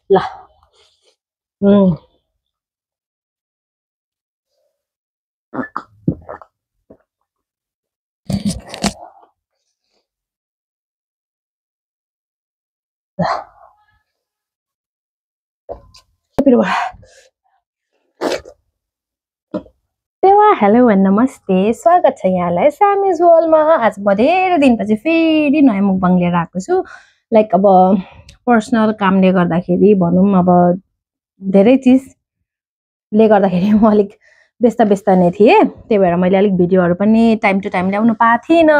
ल hello and नमस्ते, स्वागत छ यहाँलाई सामिज वर्ल्डमा। आज म धेरै दिनपछि फेरि नयाँ मुकबाङ लिएर आएको छु। लाइक अब पर्सनल कामले गर्दाखेरि भनौँ, अब धेरै चिजले गर्दाखेरि म अलिक व्यस्त नै थिएँ। त्यही भएर मैले अलिक भिडियोहरू पनि टाइम टु टाइम ल्याउनु पाएको थिइनँ।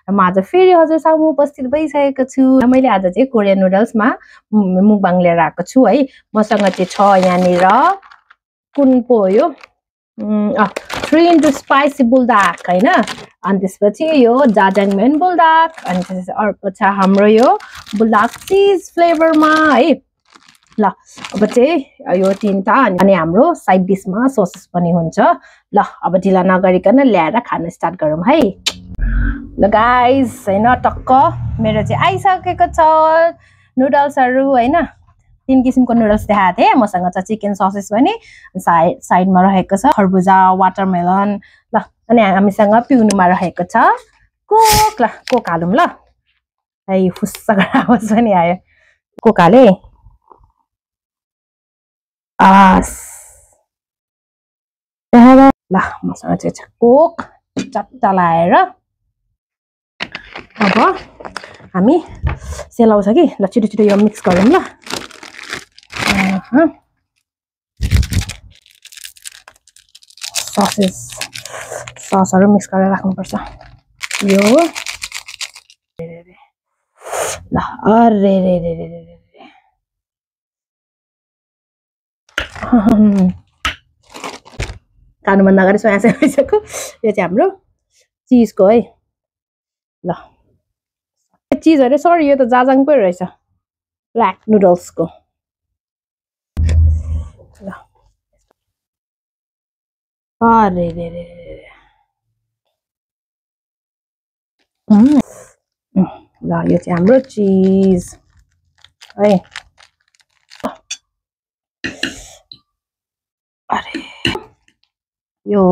र म आज फेरि हजुर सामु उपस्थित भइसकेको छु। मैले आज चाहिँ कोरियन नुडल्समा मुकबाङ लिएर आएको छु है। मसँग चाहिँ छ यहाँनिर कुन पो हो यो 3 into स्पाइसी बुल्डाक हैन। अनि त्यसपछि यो जाजाङमेन बुल्डाक, अनि त्यसपछि अर्को छ हाम्रो यो बुल्डाक चिज फ्लेभरमा है। ल अब चाहिँ यो तीनटा अनि हाम्रो साइड डिशमा ससेस पनि हुन्छ। ल अब ढिला नगरिकन ल्याएर खान स्टार्ट गरौँ है। ल गाइस हैन, टक्क मेरो चाहिँ आइसकेको छ नुडल्सहरू हैन। 3 किसिमको नुडल्स देखाएको थिएँ। मसँग छ चिकन ससेस पनि, साइडमा रहेको छ खरबुजा, वाटरमेलन। ल अनि हामीसँग पिउनुमा रहेको छ कोक। ल कोक हालौँ ल। है फुस्स गरेर आवाज पनि आयो। कोक हाले। ल मसँग चाहिँ छ कोक चट्टा लाएर। अब हामी सेलाउँछ कि। ल छिटो छिटो यो मिक्स गरौँ ल। ससहरू मिक्स गरेर राख्नुपर्छ यो। ल अरे रे रे रे रे खानुभन्दा अगाडि सोया भइसक्यो। यो चाहिँ हाम्रो चिजको है। ल चिज अरे सरी, यो त जाजाङ पो रहेछ, ब्ल्याक नुडल्सको। ल अरे रे रे ल यो चाहिँ हाम्रो चिज है। अरे यो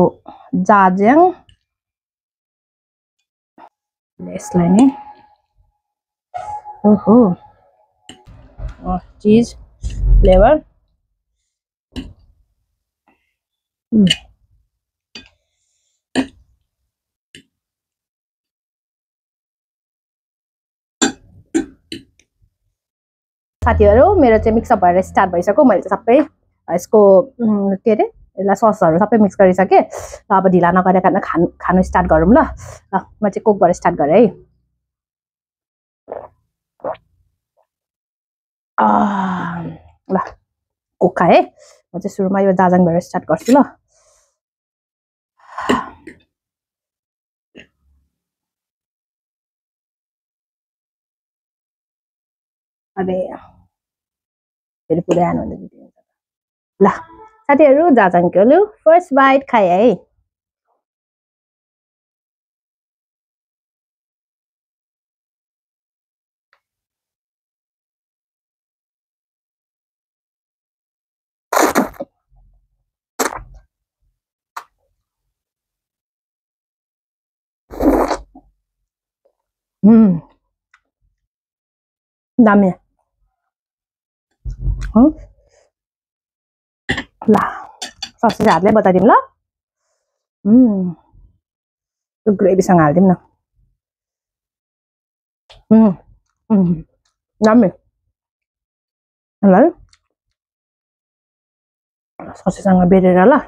जाजाङ, यसलाई नि ओहो चिज फ्लेभर। साथीहरू मेरो चाहिँ मिक्सअप भएर स्टार्ट भइसक्यो। मैले चाहिँ सबै यसको के अरे यसलाई ससहरू सबै मिक्स गरिसकेँ। र अब ढिला नगरिकन खानु स्टार्ट गरौँ ल। म चाहिँ कोकबाट स्टार्ट गरेँ है। ल कोक खाएँ। म चाहिँ सुरुमा यो जाजाङबाट स्टार्ट गर्छु ल। अरे फेरि पुरै आनु ल साथीहरू, जाजाङको लु फर्स्ट बाइट खाएँ है। दामी ल ससेज हातले बताइदिउँ ल। त्यो ग्रेभीसँग हालिदिउँ न। दामी ल ससेजसँग बेरेर ल।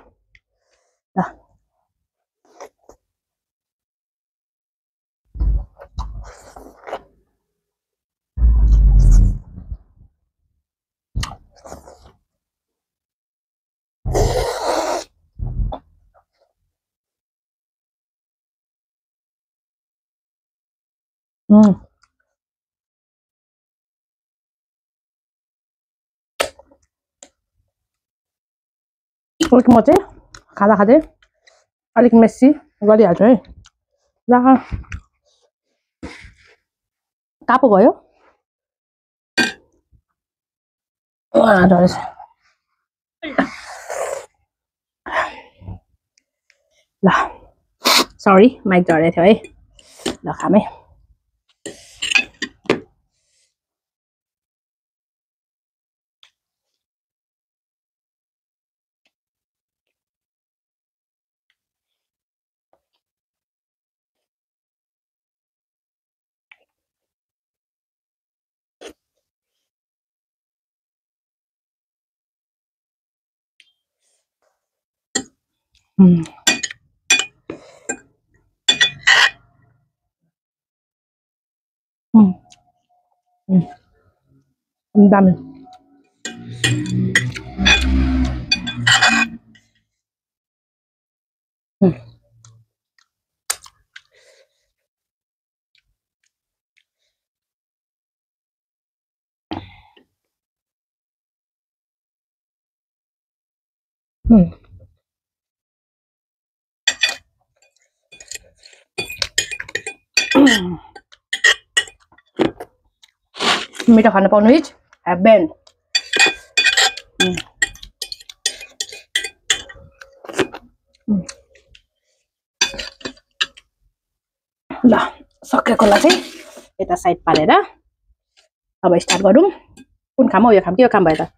अलिक म चाहिँ खाँदै अलिक मेस्सी गरिहाल्छु है। ल कहाँ पो गयो झरेछ ल सरी माइक झरेको थियो है ल खामै दामी मिठो खान पाउनु इज हेभेन ल सकेकोलाई चाहिँ यता साइड पारेर अब स्टार्ट गरौँ कुन खाम हो यो खाम कि यो काम भयो त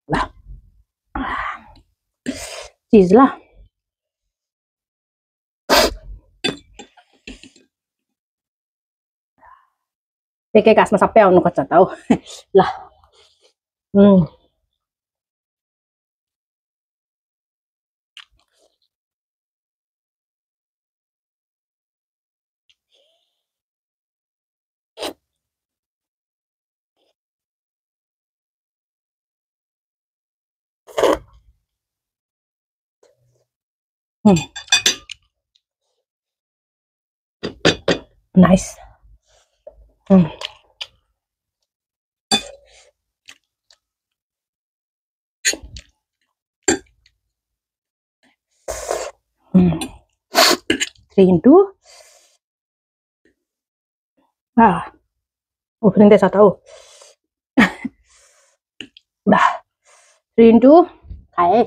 ल चिज ल एकै गाँसमा सबै आउनु खोज्छ त हौ ल nice Three into उफ्रिँदैछ त हौ ल 3 into खाए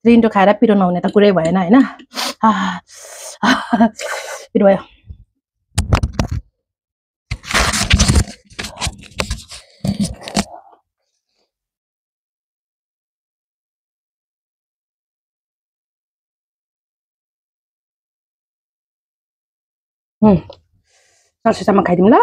ग्रिन खाएर पिरो नहुने त कुरै भएन हैन पिरो भयो सर्सेसम्म खाइदिउँ ल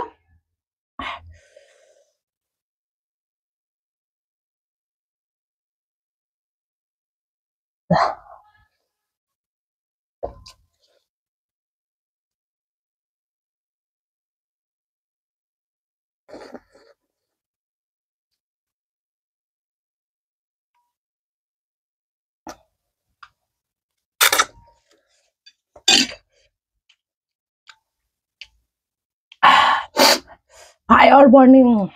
Fire burning.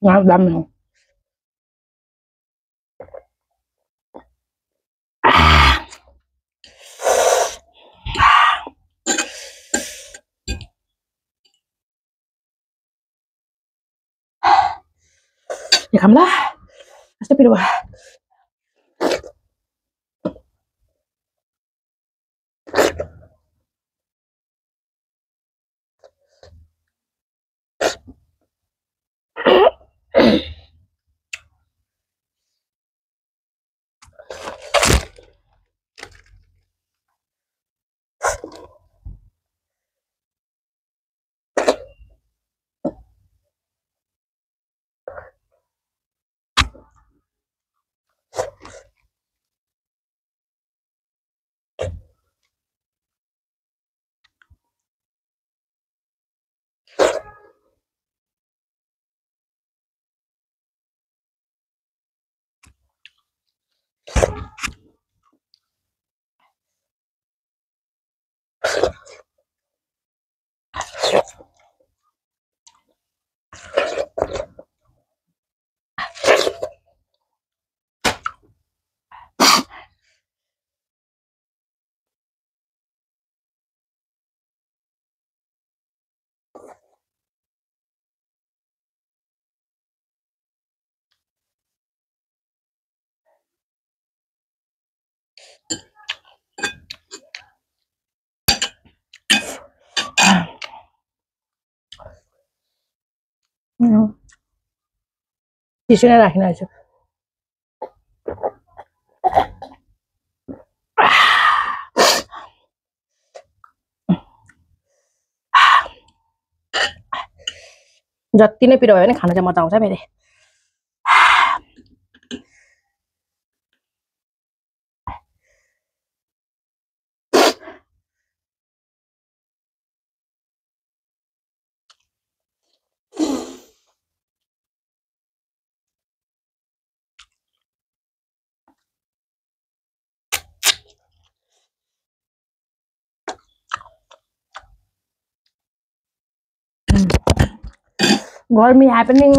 Dalam. Ya kamlah. Astagfirullah. Tissue नै राखिरहेको छु। जति नै पिरो भयो भने खान चाहिँ मजा आउँछ फेरि। गर्मी ह्यापनिङ।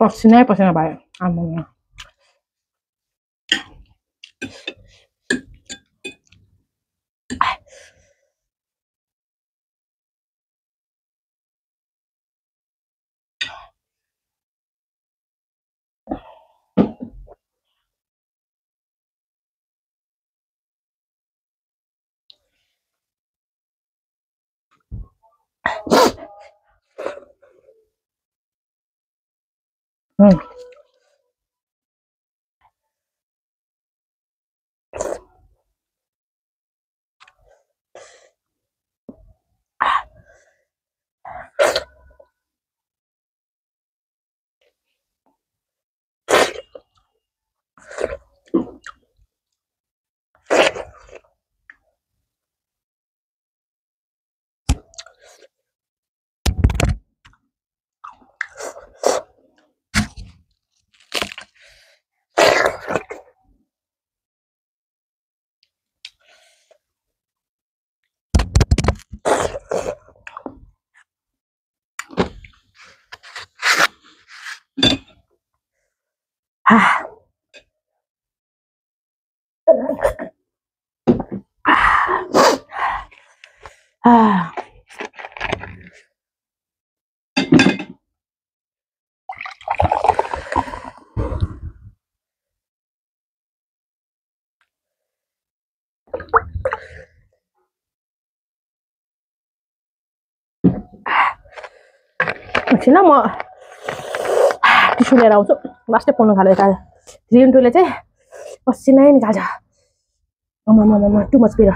पसिनै पसिना भयो। आम्मामा। एकछिन म टिस्यु लिएर आउँछु। लास्टै पोल्नु थाल्यो यता। 3 चाहिँ पसिनै निकाल्छ। आम्मामा टु मच पिरो।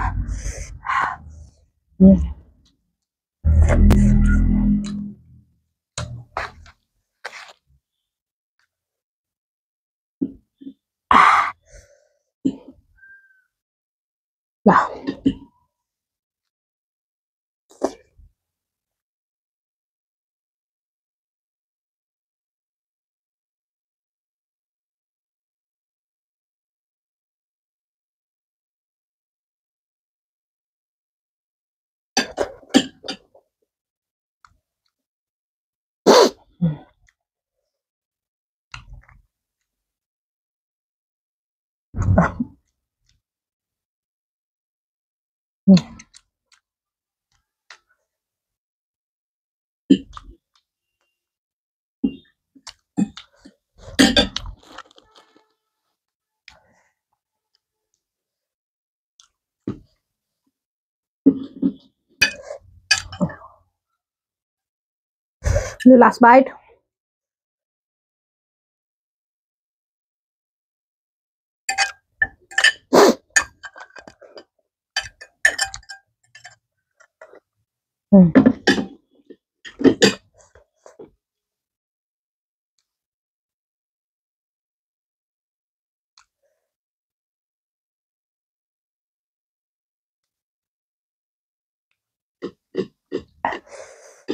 ल लास्ट बाइट।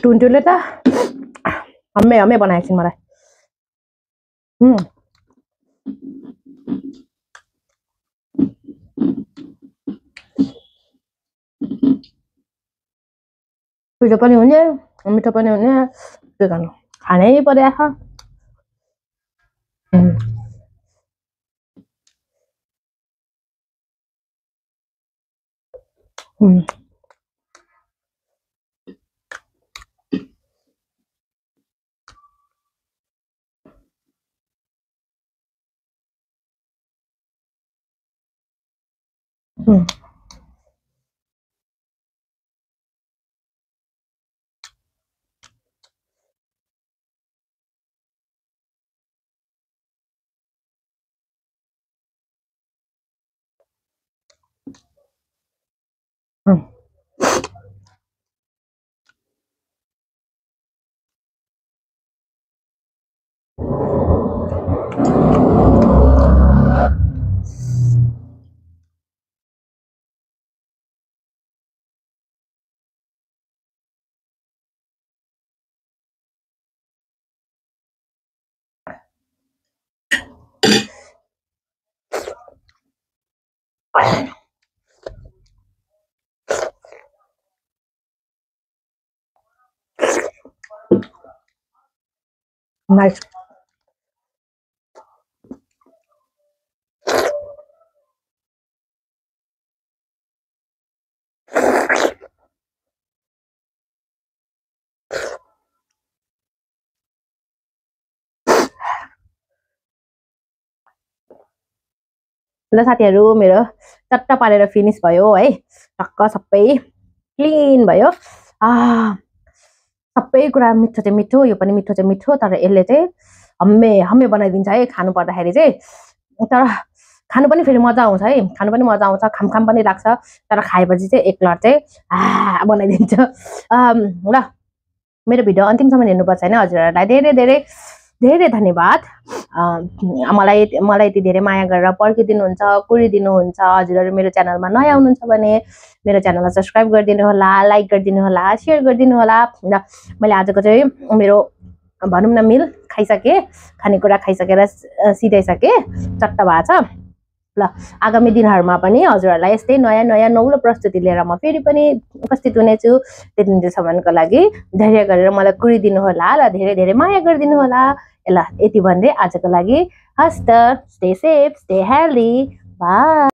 टुन्टुले त हम्मे हम्मे बनाएको छिन् मलाई। पिरो पनि हुने मिठो पनि हुने के गर्नु खानै पर्यो। Nice. ल साथीहरु मेरो चट्ट पारेर फिनिश भयो है टक्क सबै क्लीन भयो सबै कुरा मिठो चाहिँ मिठो यो पनि मिठो चाहिँ मिठो तर यसले चाहिँ हम्मे हम्मे बनाइदिन्छ है खानु पर्दाखेरि चाहिँ तर खानु पनि फेरि मजा आउँछ है खानु पनि मजा आउँछ खाम पनि लाग्छ तर खाएपछि चाहिँ एक लट चाहिँ बनाइदिन्छ ल मेरो भिडियो अन्तिमसम्म हेर्नुपर्छ हैन हजुरहरुलाई धेरै धेरै धेरै धन्यवाद मलाई यति धेरै माया गरेर पर्खिदिनु हुन्छ कुरिदिनु हुन्छ हजुरहरु मेरो च्यानलमा नयाँ हुनुहुन्छ भने मेरो च्यानललाई सब्स्क्राइब गरिदिनु होला लाइक गरिदिनु होला शेयर गरिदिनु होला र मैले आजको चाहिँ मेरो भनौं न मिल खाइसके खानेकुरा खाइसकेर सिधाइसके चट्ट भएको छ ल आगामी दिनहरुमा पनि हजुरहरुलाई यस्तै नयाँ नयाँ नौलो प्रस्तुति लिएर म फेरि पनि उपस्थित हुनेछु त्यति दिनसम्मको लागि धैर्य गरेर मलाई कुरिदिनु होला र धेरै धेरै माया गरिदिनु होला ल यति भन्दै आजको लागि हस्त stay safe stay healthy by